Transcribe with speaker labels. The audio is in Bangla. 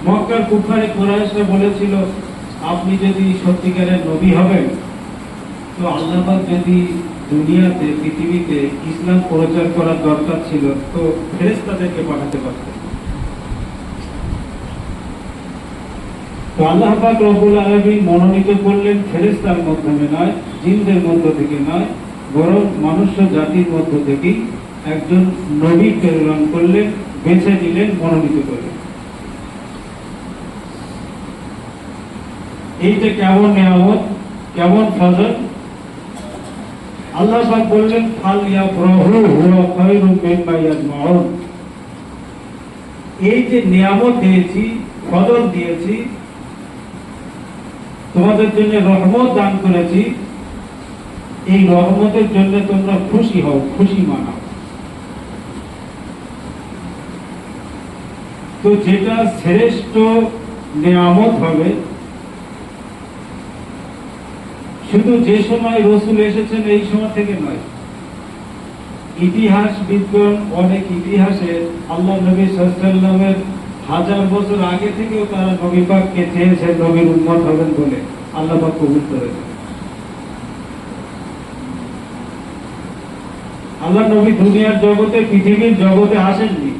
Speaker 1: মক্কার কুফারে কুরাইশরা বলেছিল, আপনি যদি সত্যিকারের নবী হবেন তো আল্লাহ পাক যদি দুনিয়াতে পৃথিবীতে ইসলাম প্রচার করার দরকার ছিল তো ফেরেশতাদেরকে পাঠাতে পারতেন। তো আল্লাহ পাক রব্বুল আলামিন মনোনীত করলেন ফেরেশতার মাধ্যমে নয়, জিনদের মধ্য থেকে নয়, বরং মনুষ্য জাতির মধ্য থেকেই একজন নবী প্রেরণ করলেন, বেছে নিলেন, মনোনীত করলেন। এইটা কেমন নিয়ামত, কেমন ফজল! আল্লাহ পাক বললেন, ফালইয়াফরাহু হুয়া খায়রুম মিম্মা ইয়াজমাউন। এই যে নিয়ামত দিয়েছি, ফজল দিয়েছি, তোমাদের জন্য রহমত দান করেছি, এই রহমতের জন্য তোমরা খুশি হও, খুশি মানাও। তো যেটা শ্রেষ্ঠ নিয়ামত হবে, শুধু যে সময় রসুল এসেছেন এই সময় থেকে নয়, ইতিহাসবিদগণ অনেক ইতিহাসে আল্লাহ নবী সাল্লাল্লাহু আলাইহি ওয়াসাল্লামের 1000 বছর আগে থেকেও তারা নবী পাককে চেয়েছেন, নবীর উম্মত হবেন বলে। আল্লাহ পাক কবুল করেছেন। আল্লাহ নবী দুনিয়ার জগতে, পৃথিবীর জগতে আসেননি,